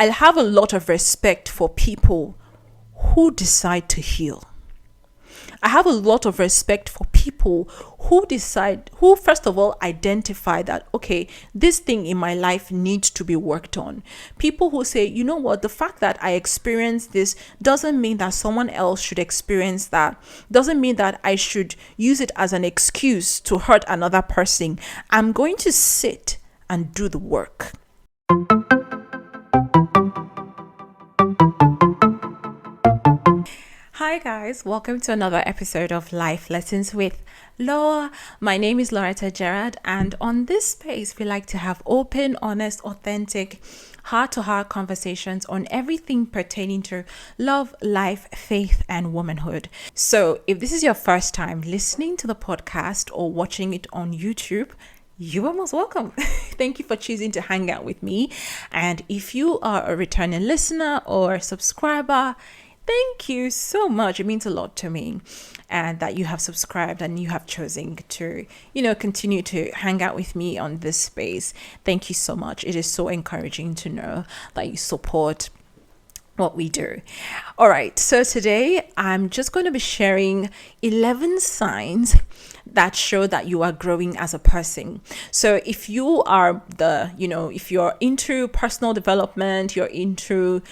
I have a lot of respect for people who decide to heal. I have a lot of respect for people who first of all identify that, okay, this thing in my life needs to be worked on. People who say, you know what, the fact that I experienced this doesn't mean that someone else should experience that. Doesn't mean that I should use it as an excuse to hurt another person. I'm going to sit and do the work. Hi guys, welcome to another episode of Life Lessons with Laura. My name is Loretta Gerard, and on this space we like to have open, honest, authentic, heart-to-heart conversations on everything pertaining to love, life, faith, and womanhood. So if this is your first time listening to the podcast or watching it on YouTube, you are most welcome. Thank you for choosing to hang out with me. And if you are a returning listener or subscriber, thank you so much. It means a lot to me, and that you have subscribed and you have chosen to, continue to hang out with me on this space. Thank you so much. It is so encouraging to know that you support what we do. All right. So today I'm just going to be sharing 11 signs that show that you are growing as a person. So if you are if you're into personal development, you're into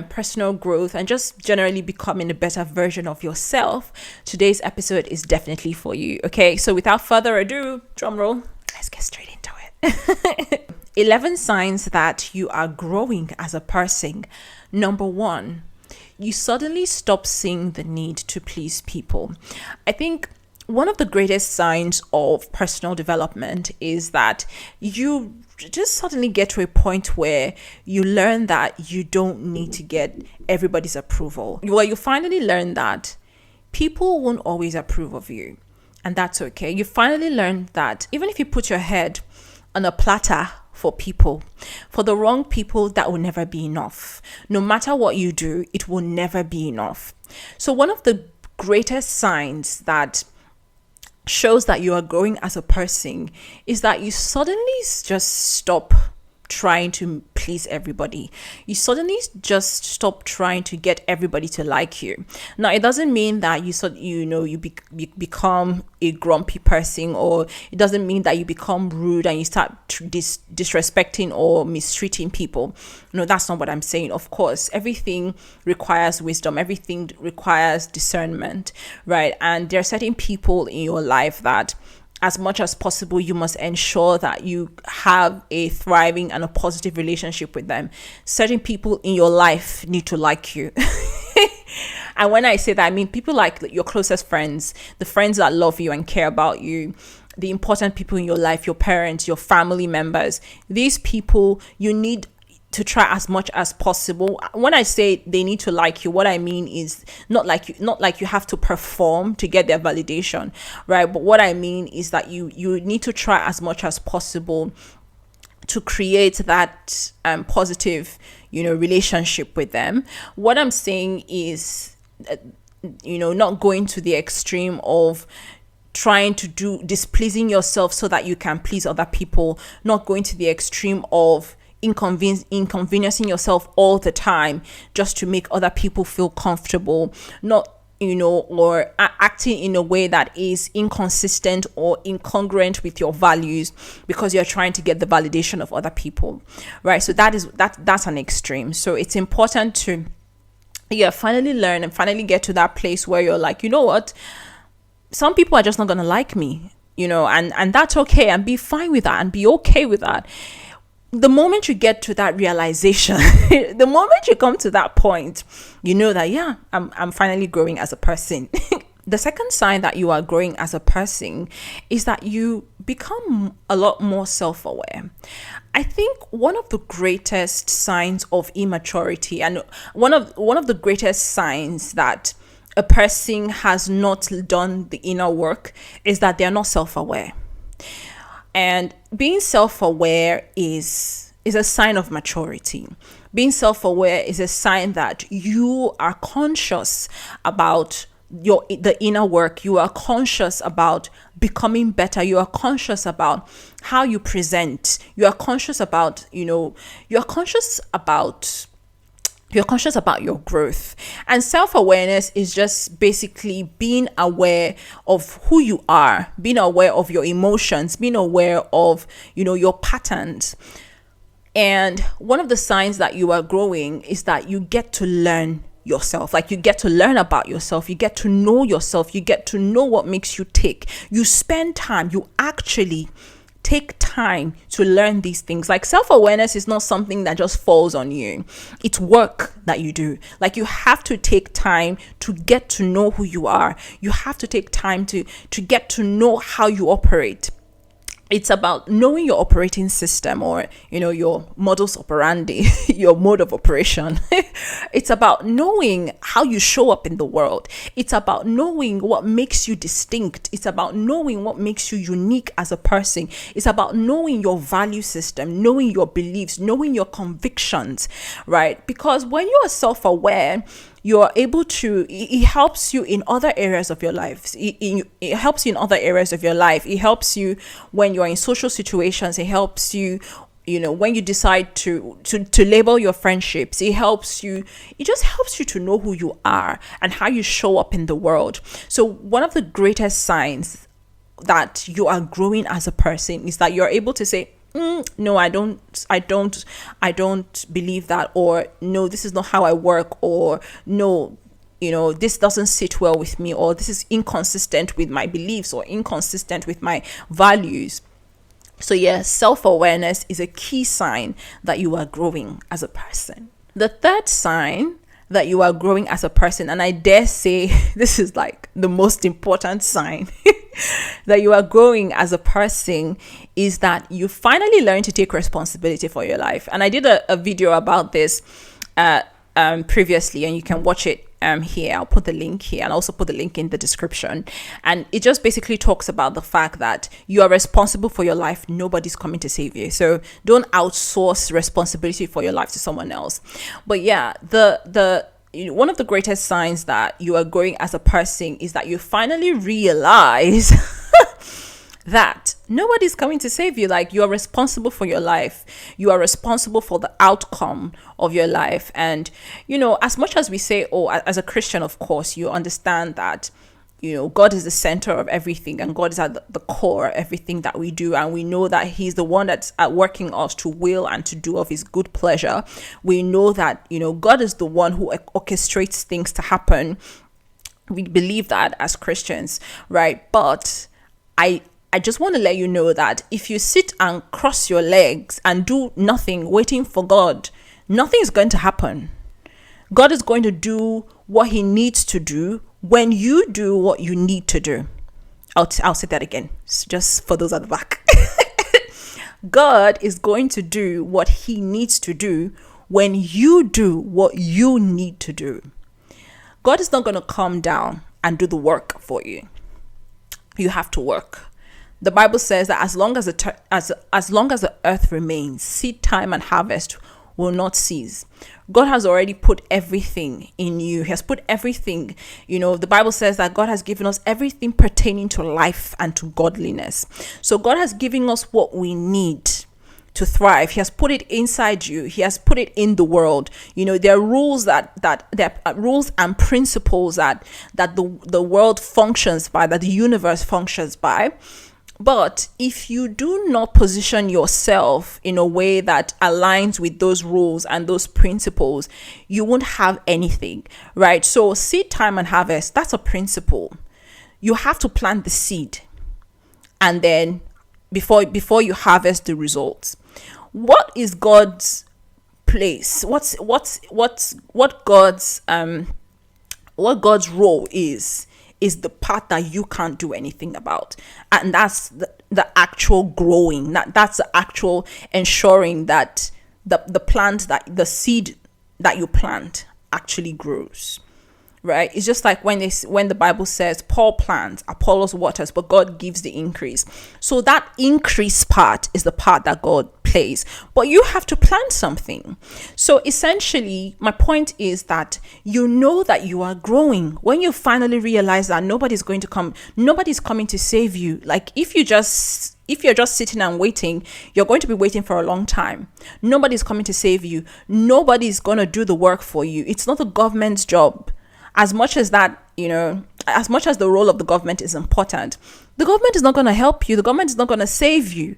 personal growth and just generally becoming a better version of yourself, today's episode is definitely for you. Okay. So without further ado, drum roll, let's get straight into it. 11 signs that you are growing as a person. Number 1, you suddenly stop seeing the need to please people. I think one of the greatest signs of personal development is that you just suddenly get to a point where you learn that you don't need to get everybody's approval. Well, you finally learn that people won't always approve of you, and that's okay. You finally learn that even if you put your head on a platter for people, for the wrong people, that will never be enough. No matter what you do, it will never be enough. So one of the greatest signs that shows that you are growing as a person is that you suddenly just stop trying to please everybody. You suddenly just stop trying to get everybody to like you. Now, it doesn't mean that you become a grumpy person, or it doesn't mean that you become rude and you start disrespecting or mistreating people. No, that's not what I'm saying. Of course, everything requires wisdom. Everything requires discernment, right? And there are certain people in your life that, as much as possible, you must ensure that you have a thriving and a positive relationship with them. Certain people in your life need to like you. And when I say that, I mean people like your closest friends, the friends that love you and care about you, the important people in your life, your parents, your family members. These people you need to try as much as possible. When I say they need to like you, what I mean is not like you have to perform to get their validation, right? But what I mean is that you need to try as much as possible to create that positive, relationship with them. What I'm saying is, not going to the extreme of trying to do displeasing yourself so that you can please other people, not going to the extreme of inconveniencing yourself all the time just to make other people feel comfortable, not or acting in a way that is inconsistent or incongruent with your values because you're trying to get the validation of other people, right? So that's an extreme. So it's important to finally learn and finally get to that place where you're like, you know what, some people are just not gonna like me, and that's okay, and be fine with that and be okay with that. The moment you get to that realization, the moment you come to that point, you know that, I'm finally growing as a person. The second sign that you are growing as a person is that you become a lot more self-aware. I think one of the greatest signs of immaturity, and one of the greatest signs that a person has not done the inner work, is that they're not self-aware. And being self-aware is a sign of maturity. Being self-aware is a sign that you are conscious about the inner work. You are conscious about becoming better. You are conscious about how you present. You are conscious about, you're conscious about your growth. And self-awareness is just basically being aware of who you are, being aware of your emotions, being aware of, your patterns. And one of the signs that you are growing is that you get to learn yourself. Like, you get to learn about yourself. You get to know yourself. You get to know what makes you tick. You spend time. You actually take time to learn these things. Like, self-awareness is not something that just falls on you. It's work that you do. Like, you have to take time to get to know who you are. You have to take time to get to know how you operate. It's about knowing your operating system, or, your modus operandi, your mode of operation. It's about knowing how you show up in the world. It's about knowing what makes you distinct. It's about knowing what makes you unique as a person. It's about knowing your value system, knowing your beliefs, knowing your convictions, right? Because when you are self-aware, you're able to, it helps you in other areas of your life. It helps you in other areas of your life. It helps you when you're in social situations. It helps you, when you decide to label your friendships. It just helps you to know who you are and how you show up in the world. So one of the greatest signs that you are growing as a person is that you're able to say, no, I don't believe that, or no, this is not how I work, or no, this doesn't sit well with me, or this is inconsistent with my beliefs or inconsistent with my values. So yes, self-awareness is a key sign that you are growing as a person. The third sign that you are growing as a person, and I dare say this is like the most important sign that you are growing as a person, is that you finally learn to take responsibility for your life. And I did a video about this previously, and you can watch it here. I'll put the link here, and also put the link in the description. And it just basically talks about the fact that you are responsible for your life. Nobody's coming to save you. So don't outsource responsibility for your life to someone else. But yeah, one of the greatest signs that you are growing as a person is that you finally realize that nobody's coming to save you. Like, you are responsible for your life. You are responsible for the outcome of your life. And, as much as we say, as a Christian, of course, you understand that, God is the center of everything, and God is at the core of everything that we do. And we know that He's the one that's at working us to will and to do of His good pleasure. We know that, God is the one who orchestrates things to happen. We believe that as Christians, right? But I just want to let you know that if you sit and cross your legs and do nothing, waiting for God, nothing is going to happen. God is going to do what He needs to do when you do what you need to do. I'll say that again, just for those at the back. God is going to do what He needs to do when you do what you need to do. God is not going to come down and do the work for you. You have to work. The Bible says that as long as the earth remains, seed time and harvest will not cease. God has already put everything in you. He has put everything, the Bible says that God has given us everything pertaining to life and to godliness. So God has given us what we need to thrive. He has put it inside you. He has put it in the world. There are rules there are rules and principles that the world functions by, that the universe functions by. But if you do not position yourself in a way that aligns with those rules and those principles, you won't have anything, right? So seed time and harvest, that's a principle. You have to plant the seed, and then before you harvest the results. What is God's place? What God's role is the part that you can't do anything about. And that's the actual growing. That's the actual ensuring that the plant, that the seed that you plant actually grows. Right? It's just like when the Bible says Paul plants, Apollos waters, but God gives the increase. So that increase part is the part that God place, but you have to plant something. So essentially, my point is that you know that you are growing when you finally realize that nobody's coming to save you. Like if you're just sitting and waiting, you're going to be waiting for a long time. Nobody's coming to save you. Nobody's going to do the work for you. It's not the government's job. As much as that, as much as the role of the government is important, the government is not going to help you. The government is not going to save you,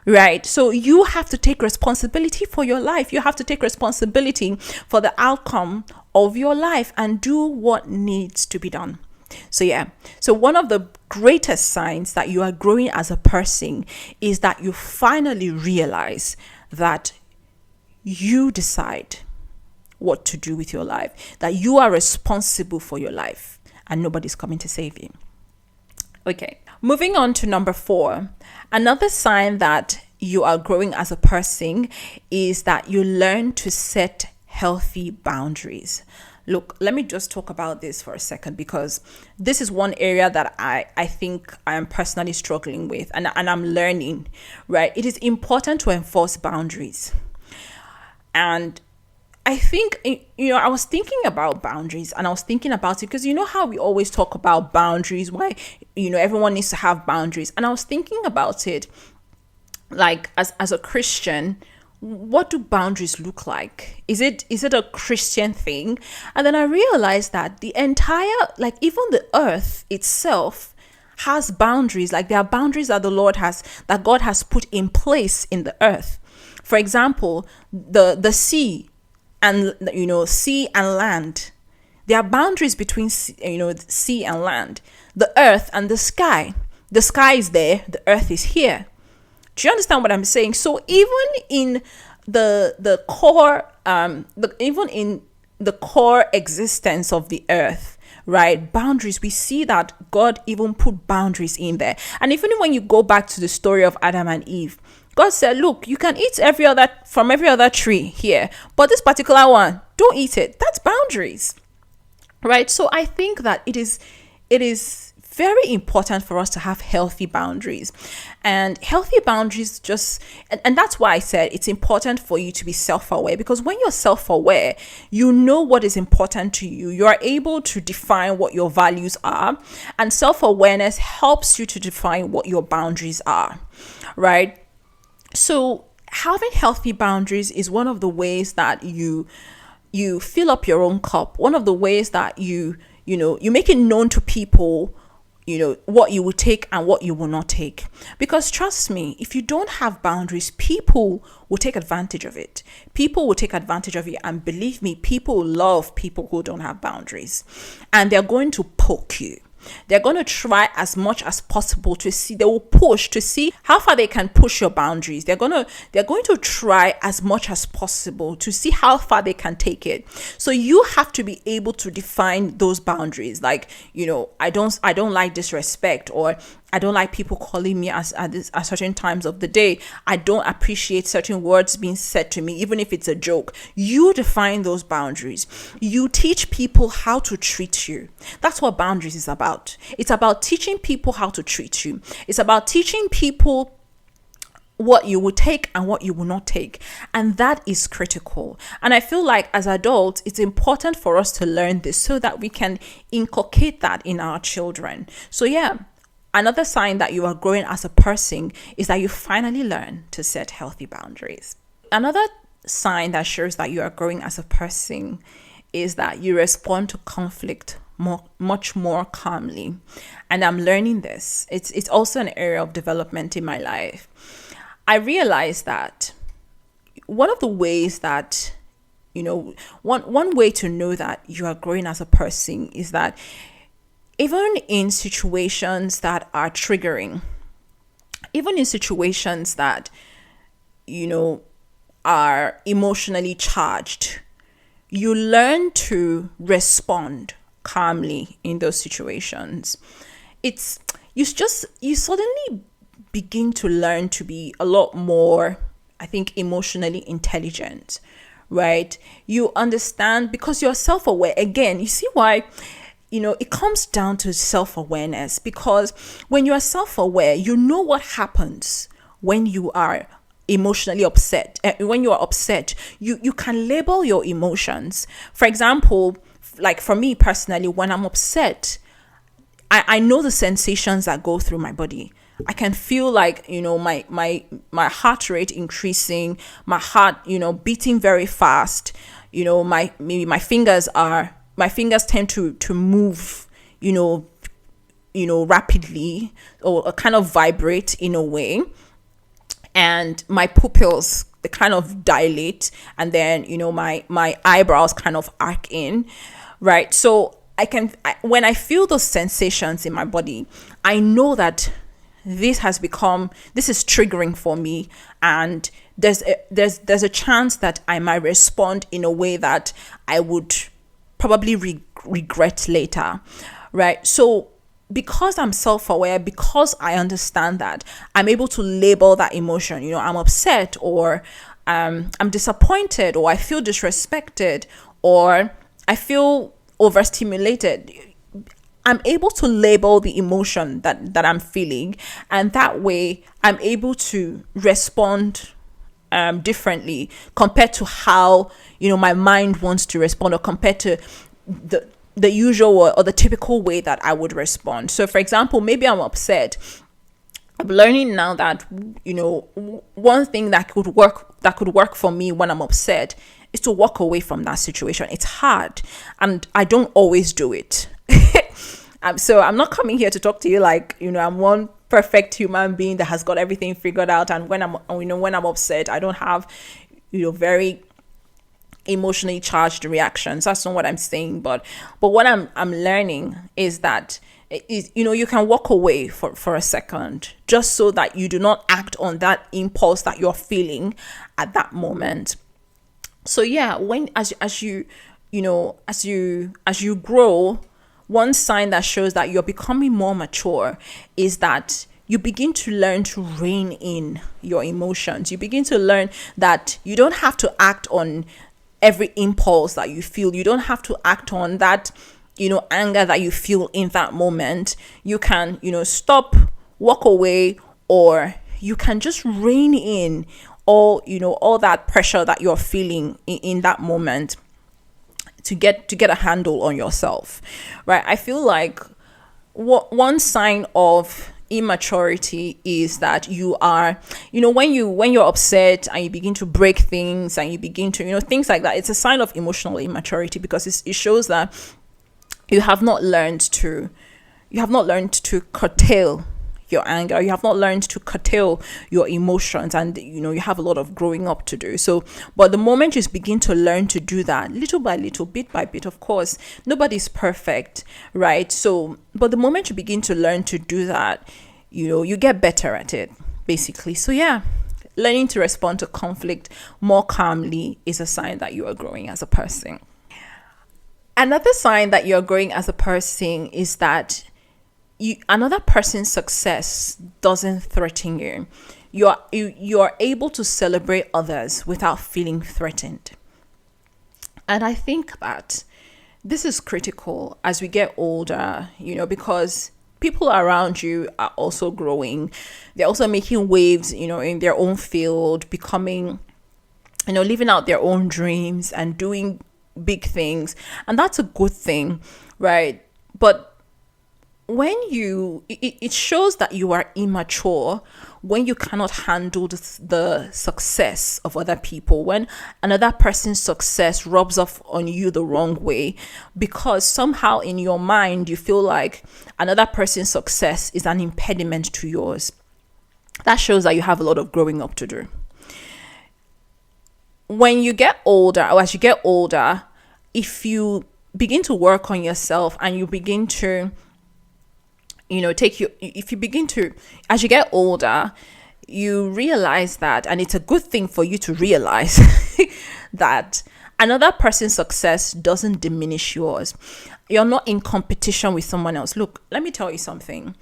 right? So you have to take responsibility for your life. You have to take responsibility for the outcome of your life and do what needs to be done. So one of the greatest signs that you are growing as a person is that you finally realize that you decide what to do with your life, that you are responsible for your life and nobody's coming to save you. Okay, moving on to number 4. Another sign that you are growing as a person is that you learn to set healthy boundaries. Look, let me just talk about this for a second, because this is one area that I think I am personally struggling with and I'm learning, right? It is important to enforce boundaries. And I think, I was thinking about boundaries, and I was thinking about it because you know how we always talk about boundaries, why, everyone needs to have boundaries. And I was thinking about it, like as a Christian, what do boundaries look like? Is it a Christian thing? And then I realized that the entire, like even the earth itself has boundaries. Like there are boundaries that that God has put in place in the earth. For example, the sea and sea and land. There are boundaries between sea and land, the earth and the sky. The sky is there, the earth is here. Do you understand what I'm saying? So even in the core even in the core existence of the earth, right, boundaries, we see that God even put boundaries in there. And even when you go back to the story of Adam and Eve, God said, look, you can eat from every other tree here, but this particular one, don't eat it. That's boundaries, right? So I think that it is very important for us to have healthy boundaries. And healthy boundaries and that's why I said it's important for you to be self-aware, because when you're self-aware, you know what is important to you. You are able to define what your values are, and self-awareness helps you to define what your boundaries are, right? So having healthy boundaries is one of the ways that you fill up your own cup. One of the ways that you make it known to people, what you will take and what you will not take. Because trust me, if you don't have boundaries, people will take advantage of it. People will take advantage of you. And believe me, people love people who don't have boundaries. And they're going to poke you. They're going to try as much as possible they will push to see how far they can push your boundaries. They're going to try as much as possible to see how far they can take it. So you have to be able to define those boundaries. Like, I don't like disrespect, or I don't like people calling me at certain times of the day. I don't appreciate certain words being said to me, even if it's a joke. You define those boundaries. You teach people how to treat you. That's what boundaries is about. It's about teaching people how to treat you. It's about teaching people what you will take and what you will not take. And that is critical. And I feel like as adults, it's important for us to learn this so that we can inculcate that in our children. So another sign that you are growing as a person is that you finally learn to set healthy boundaries. Another sign that shows that you are growing as a person is that you respond to conflict much more calmly. And I'm learning this. It's also an area of development in my life. I realized that one of the ways that, one way to know that you are growing as a person is that even in situations that are triggering, even in situations that, are emotionally charged, you learn to respond calmly in those situations. You suddenly begin to learn to be a lot more, I think, emotionally intelligent, right? You understand because you're self-aware. Again, you see why, it comes down to self-awareness, because when you are self-aware, you know what happens when you are emotionally upset, when you are upset, you can label your emotions. For example, like for me personally, when I'm upset, I know the sensations that go through my body. I can feel like, my heart rate increasing, my heart, beating very fast. My fingers tend to move, rapidly, or kind of vibrate in a way. And my pupils, they kind of dilate, and then, my eyebrows kind of arc in, right? So when I feel those sensations in my body, I know that this is triggering for me, and there's a chance that I might respond in a way that I would probably regret later, right? So because I'm self-aware, because I understand that, I'm able to label that emotion. I'm upset, or I'm disappointed, or I feel disrespected, or I feel overstimulated. I'm able to label the emotion that I'm feeling, and that way I'm able to respond differently compared to how my mind wants to respond, or compared to the usual or the typical way that I would respond. So for example, maybe I'm upset. I'm learning now that one thing that could work for me when I'm upset is to walk away from that situation. It's hard, and I don't always do it. So I'm not coming here to talk to you like I'm one perfect human being that has got everything figured out, and when I'm upset, I don't have very emotionally charged reactions. That's not what I'm saying, but what I'm learning is that you can walk away for a second, just so that you do not act on that impulse that you're feeling at that moment. So yeah, as you grow, one sign that shows that you're becoming more mature is that you begin to learn to rein in your emotions. You begin to learn that you don't have to act on every impulse that you feel. You don't have to act on that, anger that you feel in that moment. You can, stop, walk away, or you can just rein in all that pressure that you're feeling in that moment, to get a handle on yourself, right? I feel like one sign of immaturity is that you are, when you're upset and you begin to break things, and you begin to, things like that. It's a sign of emotional immaturity, because it shows that you have not learned to curtail your anger. You have not learned to curtail your emotions, and you have a lot of growing up to do. So, but the moment you begin to learn to do that, little by little, bit by bit, of course, nobody's perfect, right? So, but the moment you begin to learn to do that, you get better at it, basically. So yeah, learning to respond to conflict more calmly is a sign that you are growing as a person. Another sign that you're growing as a person is that another person's success doesn't threaten you. You're able to celebrate others without feeling threatened. And I think that this is critical as we get older, because people around you are also growing. They're also making waves, in their own field, becoming, living out their own dreams and doing big things. And that's a good thing, right? But when it shows that you are immature when you cannot handle the success of other people, when another person's success rubs off on you the wrong way, because somehow in your mind you feel like another person's success is an impediment to yours. That shows that you have a lot of growing up to do. When you get older, or as you get older, if you begin to work on yourself and you begin to as you get older, you realize that, and it's a good thing for you to realize that another person's success doesn't diminish yours. You're not in competition with someone else. Look, let me tell you something.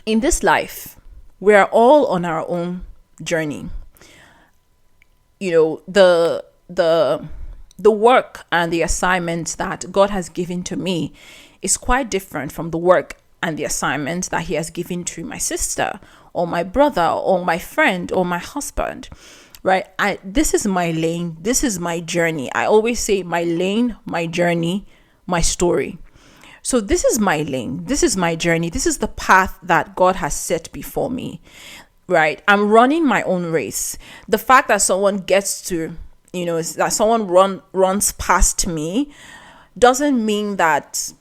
In this life, we're all on our own journey. The work and the assignments that God has given to me is quite different from the work and the assignments that he has given to my sister or my brother or my friend or my husband, right? This is my lane. This is my journey. I always say my lane, my journey, my story. So this is my lane. This is my journey. This is the path that God has set before me, right? I'm running my own race. The fact that someone gets to, that someone runs past me doesn't mean that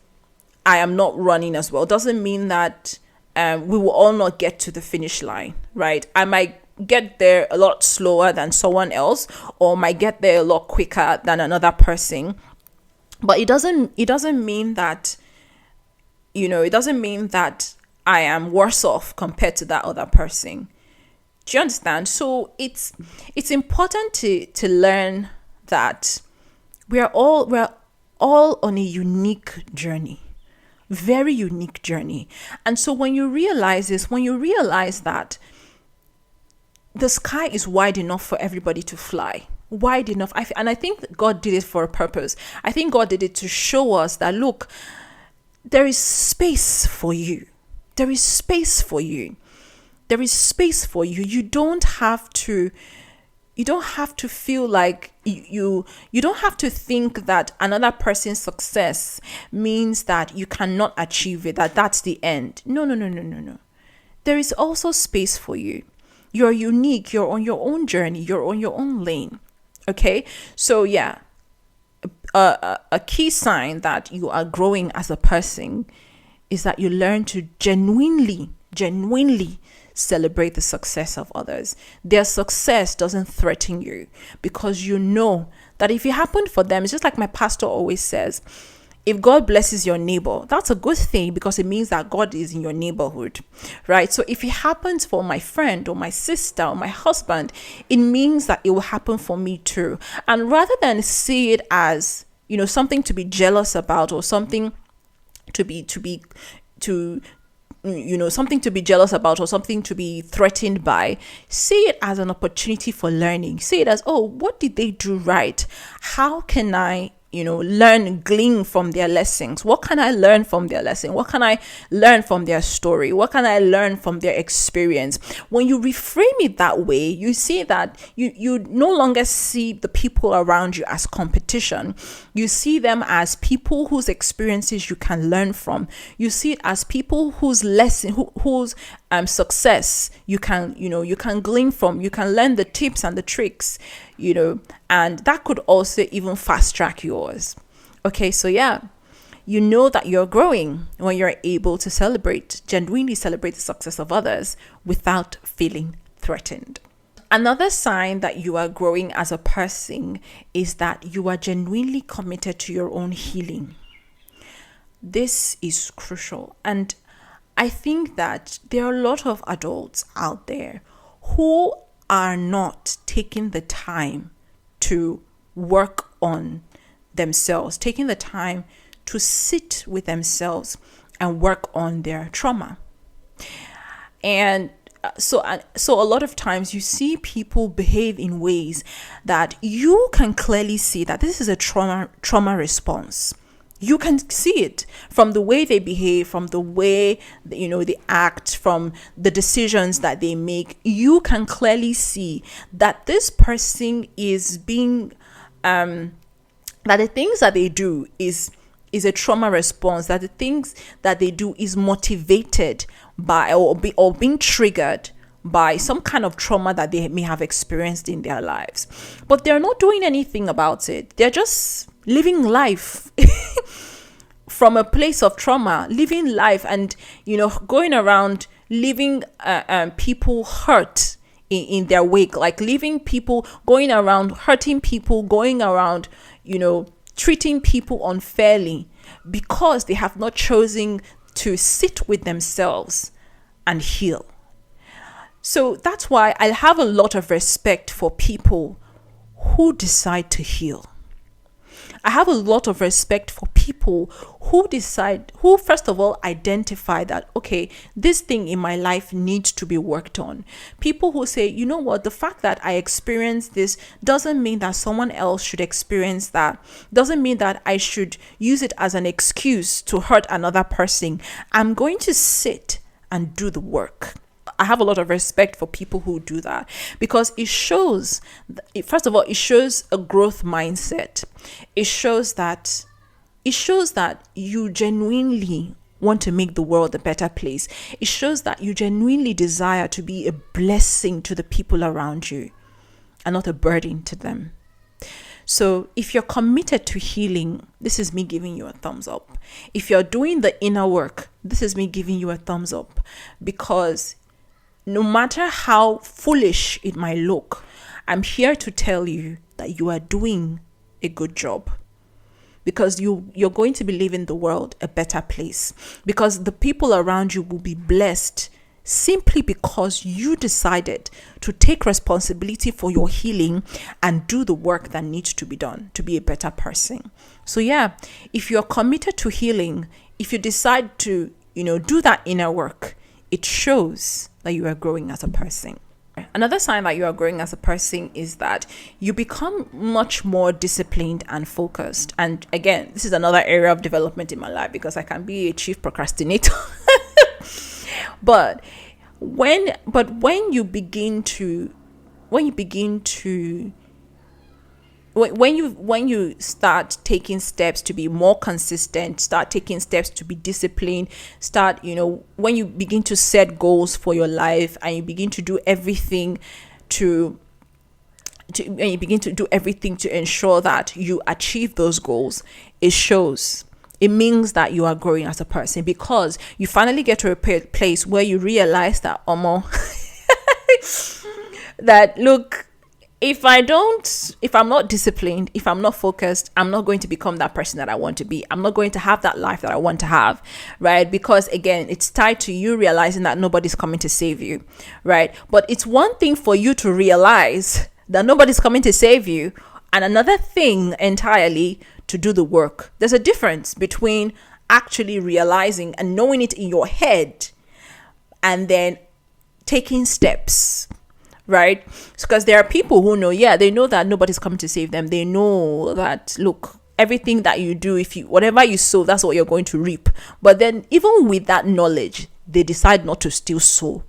I am not running as well. Doesn't mean that we will all not get to the finish line, right? I might get there a lot slower than someone else, or might get there a lot quicker than another person. But it doesn't mean that, it doesn't mean that I am worse off compared to that other person. Do you understand? So it's important to learn that we're all on a unique journey. Very unique journey. And so when you realize that the sky is wide enough for everybody to fly, wide enough. And I think God did it for a purpose. I think God did it to show us that, look, there is space for you. There is space for you. There is space for you. You don't have to feel like you don't have to think that another person's success means that you cannot achieve it, that's the end. No. There is also space for you. You're unique. You're on your own journey. You're on your own lane. Okay? So yeah, a key sign that you are growing as a person is that you learn to genuinely celebrate the success of others. Their success doesn't threaten you, because you know that if it happened for them, it's just like my pastor always says, if God blesses your neighbor, that's a good thing, because it means that God is in your neighborhood, right? So if it happens for my friend or my sister or my husband, it means that it will happen for me too. And rather than see it as, something to be jealous about, or something to be something to be jealous about, or something to be threatened by, see it as an opportunity for learning. See it as, oh, what did they do right? How can I glean from their lessons? What can I learn from their lesson? What can I learn from their story? What can I learn from their experience? When you reframe it that way, you see that you no longer see the people around you as competition. You see them as people whose experiences you can learn from. You see it as people whose whose success you can glean from. You can learn the tips and the tricks, and that could also even fast track yours. Okay, so yeah, you know that you're growing when you're able to genuinely celebrate the success of others without feeling threatened. Another sign that you are growing as a person is that you are genuinely committed to your own healing. This is crucial. And I think that there are a lot of adults out there who are not taking the time to work on themselves, taking the time to sit with themselves and work on their trauma. And so a lot of times you see people behave in ways that you can clearly see that this is a trauma response. You can see it from the way they behave, from the way they act, from the decisions that they make. You can clearly see that this person is being that the things that they do is a trauma response, that the things that they do is motivated by or being triggered by some kind of trauma that they may have experienced in their lives. But they're not doing anything about it. They're just living life from a place of trauma, living life and, going around leaving people hurt in their wake, like leaving people, going around hurting people, going around, treating people unfairly because they have not chosen to sit with themselves and heal. So that's why I have a lot of respect for people who decide to heal. I have a lot of respect for people who first of all identify that, okay, this thing in my life needs to be worked on. People who say, you know what, the fact that I experienced this doesn't mean that someone else should experience that. Doesn't mean that I should use it as an excuse to hurt another person. I'm going to sit and do the work. I have a lot of respect for people who do that, because it shows, first of all, it shows a growth mindset. It shows that you genuinely want to make the world a better place. It shows that you genuinely desire to be a blessing to the people around you and not a burden to them. So if you're committed to healing, this is me giving you a thumbs up. If you're doing the inner work, this is me giving you a thumbs up, because no matter how foolish it might look, I'm here to tell you that you are doing a good job, because you're going to be leaving the world a better place, because the people around you will be blessed simply because you decided to take responsibility for your healing and do the work that needs to be done to be a better person. So yeah, if you're committed to healing, if you decide to, do that inner work, it shows that you are growing as a person. Another sign that you are growing as a person is that you become much more disciplined and focused. And again, this is another area of development in my life, because I can be a chief procrastinator. But when you start taking steps to be more consistent, start taking steps to be disciplined, when you begin to set goals for your life, and you begin to do everything to ensure that you achieve those goals, it means that you are growing as a person, because you finally get to a place where you realize that, that look, if I'm not disciplined, if I'm not focused, I'm not going to become that person that I want to be. I'm not going to have that life that I want to have, right? Because again, it's tied to you realizing that nobody's coming to save you, right? But it's one thing for you to realize that nobody's coming to save you, and another thing entirely to do the work. There's a difference between actually realizing and knowing it in your head and then taking steps, right? Because there are people who know, they know that nobody's coming to save them. They know that, look, everything that you do, whatever you sow, that's what you're going to reap. But then even with that knowledge, they decide not to still sow.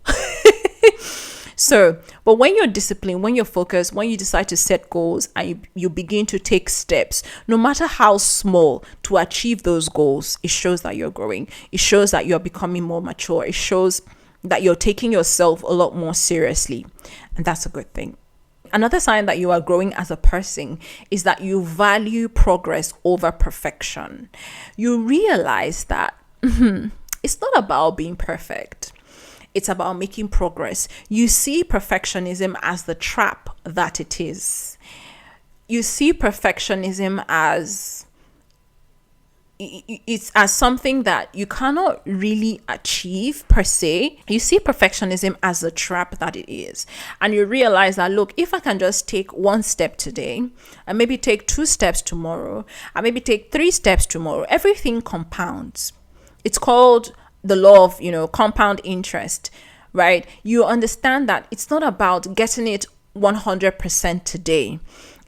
So, but when you're disciplined, when you're focused, when you decide to set goals and you begin to take steps, no matter how small, to achieve those goals, it shows that you're growing. It shows that you're becoming more mature. It shows that you're taking yourself a lot more seriously. And that's a good thing. Another sign that you are growing as a person is that you value progress over perfection. You realize that it's not about being perfect. It's about making progress. You see perfectionism as the trap that it is. You see perfectionism as something that you cannot really achieve per se. You see perfectionism as the trap that it is. And you realize that, look, if I can just take one step today, and maybe take 2 steps tomorrow, and maybe take 3 steps tomorrow, everything compounds. It's called the law of, compound interest, right? You understand that it's not about getting it 100% today.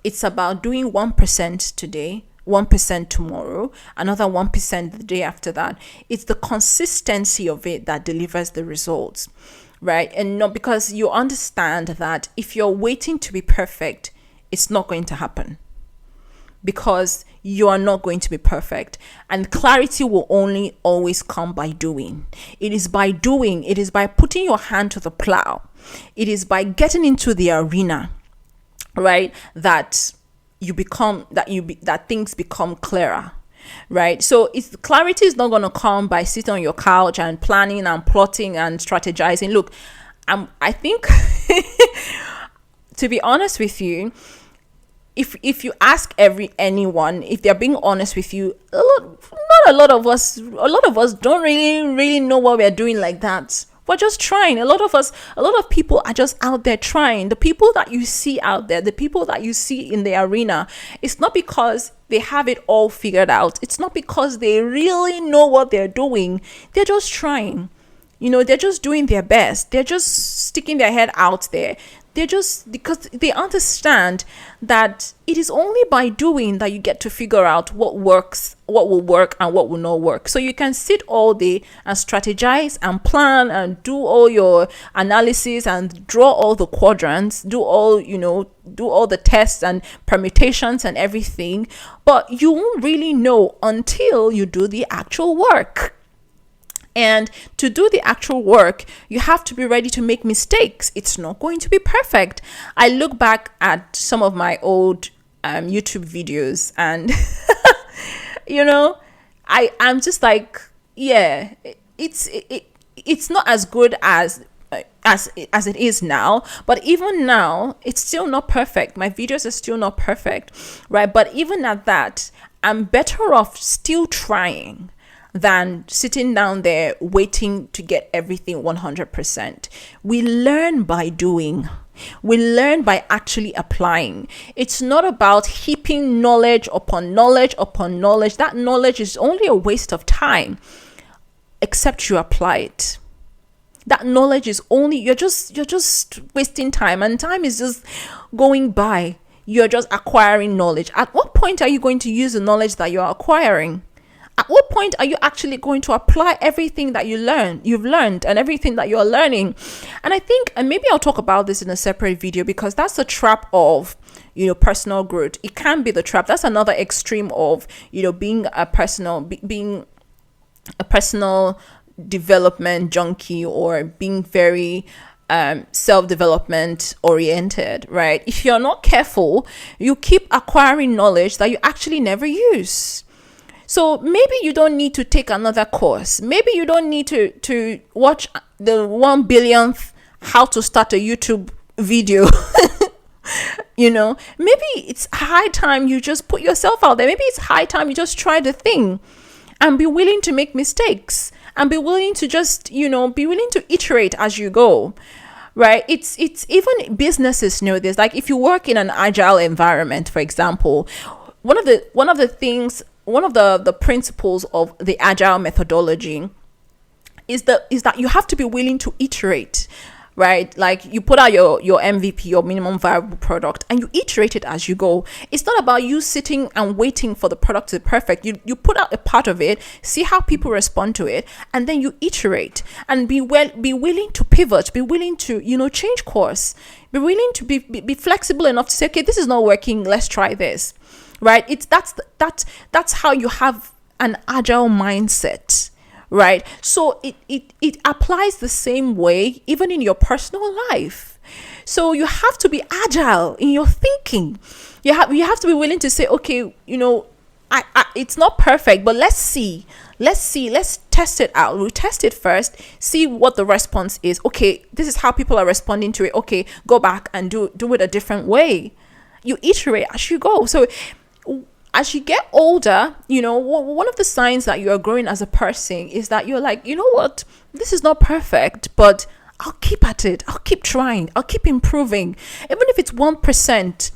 It's about doing 1% today, 1% tomorrow, another 1% the day after that. It's the consistency of it that delivers the results, right? And not because you understand that if you're waiting to be perfect, it's not going to happen, because you are not going to be perfect. And clarity will only always come by doing. It is by doing. It is by putting your hand to the plow. It is by getting into the arena, right? That things become clearer, right? So clarity is not going to come by sitting on your couch and planning and plotting and strategizing. Look, I think to be honest with you, if you ask anyone, if they're being honest with you, a lot of us don't really know what we're doing like that. We're just trying. A lot of people are just out there trying. The people that you see out there, the people that you see in the arena, it's not because they have it all figured out. It's not because they really know what they're doing. They're just trying. They're just doing their best. They're just sticking their head out there. They're just because they understand that it is only by doing that you get to figure out what works, what will work, and what will not work. So you can sit all day and strategize and plan and do all your analysis and draw all the quadrants, do all the tests and permutations and everything, but you won't really know until you do the actual work. And to do the actual work, you have to be ready to make mistakes. It's not going to be perfect. I look back at some of my old YouTube videos, and I'm just like, yeah, it's not as good as it is now, but even now it's still not perfect. My videos are still not perfect, right? But even at that, I'm better off still trying than sitting down there waiting to get everything 100%. We learn by doing. We learn by actually applying. It's not about heaping knowledge upon knowledge upon knowledge. That knowledge is only a waste of time, except you apply it. That knowledge is only, you're just wasting time, and time is just going by. You're just acquiring knowledge. At what point are you going to use the knowledge that you're acquiring? At what point are you actually going to apply everything that you've learned and everything that you're learning? And I think, and maybe I'll talk about this in a separate video, because that's the trap of, personal growth. It can be the trap. That's another extreme of, being a personal development junkie, or being very self-development oriented, right? If you're not careful, you keep acquiring knowledge that you actually never use. So maybe you don't need to take another course. Maybe you don't need to watch the 1 billionth how to start a YouTube video. Maybe it's high time you just put yourself out there. Maybe it's high time you just try the thing and be willing to make mistakes, and be willing to just, be willing to iterate as you go. Right? It's even businesses know this. Like if you work in an agile environment, for example, one of the principles of the agile methodology is that you have to be willing to iterate, right? Like you put out your MVP, your minimum viable product, and you iterate it as you go. It's not about you sitting and waiting for the product to be perfect. You put out a part of it, see how people respond to it, and then you iterate and be willing to pivot, be willing to, change course, be willing to be flexible enough to say, okay, this is not working, let's try this. Right? That's how you have an agile mindset, right? So it applies the same way even in your personal life. So you have to be agile in your thinking. You have to be willing to say, okay, it's not perfect, but let's test it out. We'll test it first, see what the response is. Okay, this is how people are responding to it. Okay, go back and do it a different way. You iterate as you go. So as you get older, one of the signs that you are growing as a person is that you're like, what, this is not perfect, but I'll keep at it. I'll keep trying. I'll keep improving. Even if it's 1%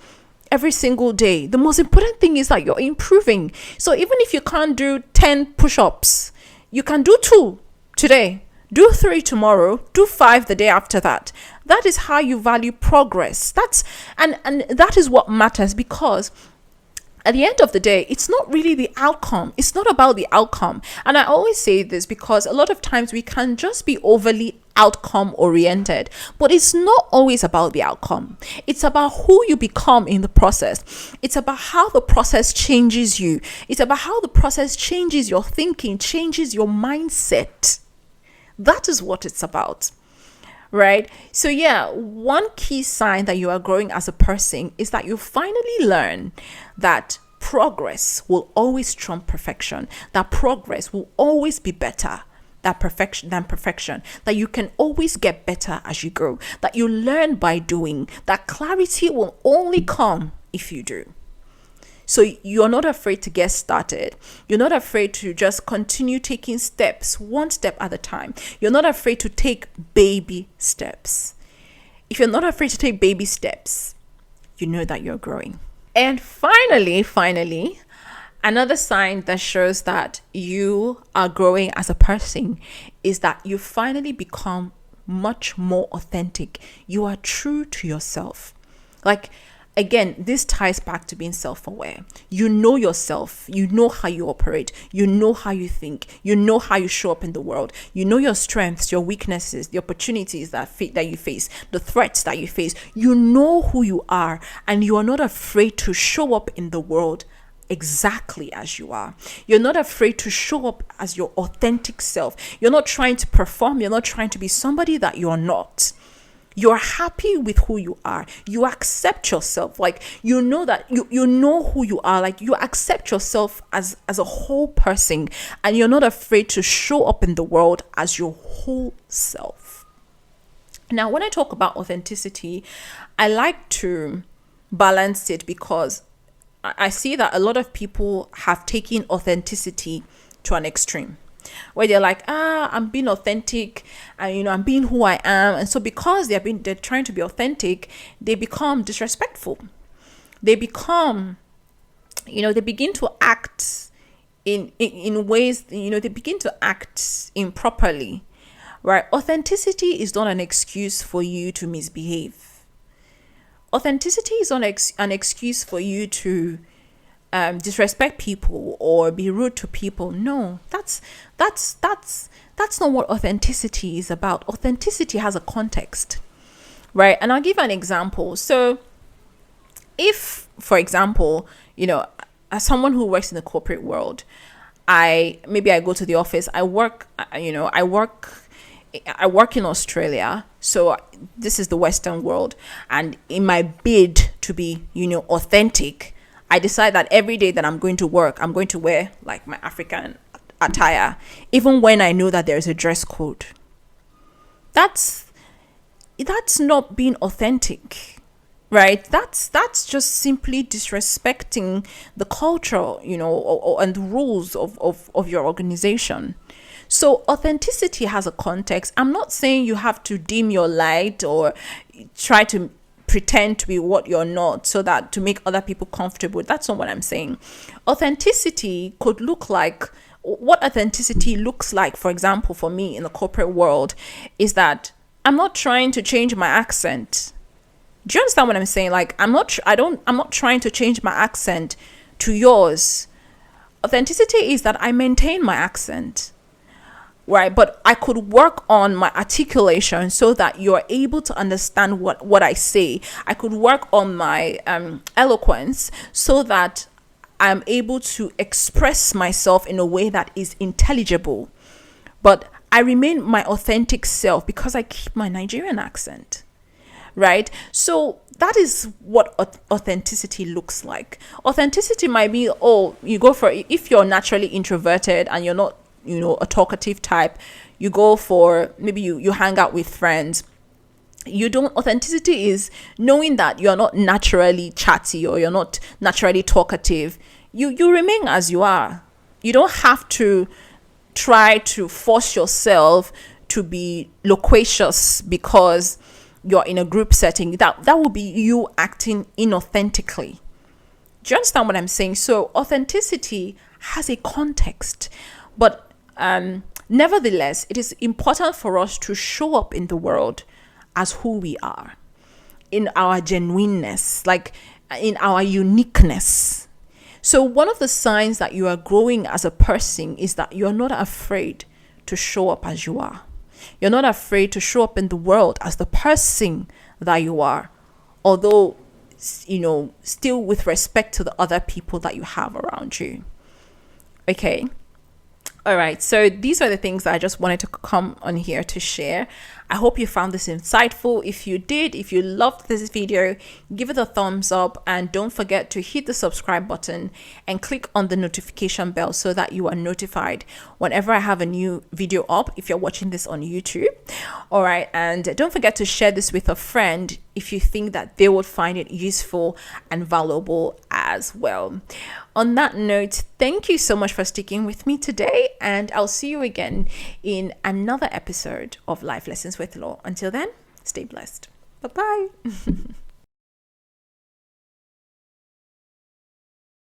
every single day, the most important thing is that you're improving. So even if you can't do 10 push-ups, you can do 2 today, do 3 tomorrow, do 5 the day after that. That is how you value progress. And that is what matters, because at the end of the day, it's not really the outcome. It's not about the outcome. And I always say this because a lot of times we can just be overly outcome oriented, but it's not always about the outcome. It's about who you become in the process. It's about how the process changes you. It's about how the process changes your thinking, changes your mindset. That is what it's about. Right? So yeah, one key sign that you are growing as a person is that you finally learn that progress will always trump perfection, that progress will always be better than perfection, that you can always get better as you grow, that you learn by doing, that clarity will only come if you do. So you're not afraid to get started. You're not afraid to just continue taking steps, one step at a time. You're not afraid to take baby steps. If you're not afraid to take baby steps, you know that you're growing. And finally, another sign that shows that you are growing as a person is that you finally become much more authentic. You are true to yourself. Like, again, this ties back to being self-aware. You know yourself. You know how you operate. You know how you think. You know how you show up in the world. You know your strengths, your weaknesses, the opportunities that you face, the threats that you face. You know who you are, and you are not afraid to show up in the world exactly as you are. You're not afraid to show up as your authentic self. You're not trying to perform. You're not trying to be somebody that you're not. You're happy with who you are. You accept yourself. Like, you know that you know who you are. Like, you accept yourself as a whole person, and you're not afraid to show up in the world as your whole self. Now, when I talk about authenticity, I like to balance it, because I see that a lot of people have taken authenticity to an extreme, where they're like, I'm being authentic, and I'm being who I am. And so because they're trying to be authentic, they become disrespectful. They become, they begin to act in ways, they begin to act improperly, right? Authenticity is not an excuse for you to misbehave. Authenticity is not an excuse for you to disrespect people or be rude to people. No, that's not what authenticity is about. Authenticity has a context, right? And I'll give an example. So if, for example, as someone who works in the corporate world, I go to the office, I work in Australia, so this is the Western world, and in my bid to be, authentic, I decide that every day that I'm going to work, I'm going to wear like my African attire, even when I know that there's a dress code. That's not being authentic, right? That's just simply disrespecting the culture, and the rules of your organization. So authenticity has a context. I'm not saying you have to dim your light or try to pretend to be what you're not so that to make other people comfortable. That's not what I'm saying. Authenticity could look like, what authenticity looks like, for example, for me in the corporate world, is that I'm not trying to change my accent. Do you understand what I'm saying? Like, I'm not trying to change my accent to yours. Authenticity is that I maintain my accent, right? But I could work on my articulation so that you're able to understand what I say. I could work on my eloquence so that I'm able to express myself in a way that is intelligible. But I remain my authentic self because I keep my Nigerian accent, right? So that is what authenticity looks like. Authenticity might be, if you're naturally introverted and you're not, a talkative type, you go for, maybe you hang out with friends. Authenticity is knowing that you're not naturally chatty or you're not naturally talkative. You remain as you are. You don't have to try to force yourself to be loquacious because you're in a group setting. That will be you acting inauthentically. Do you understand what I'm saying? So authenticity has a context, but nevertheless, it is important for us to show up in the world as who we are, in our genuineness, like in our uniqueness. So one of the signs that you are growing as a person is that you're not afraid to show up as you are. You're not afraid to show up in the world as the person that you are, although, still with respect to the other people that you have around you. Okay. All right, so these are the things that I just wanted to come on here to share. I hope you found this insightful. If you did, if you loved this video, give it a thumbs up, and don't forget to hit the subscribe button and click on the notification bell so that you are notified whenever I have a new video up, if you're watching this on YouTube. All right, and don't forget to share this with a friend if you think that they would find it useful and valuable as well. On that note, thank you so much for sticking with me today, and I'll see you again in another episode of Life Lessons with Law. Until then, stay blessed. Bye-bye.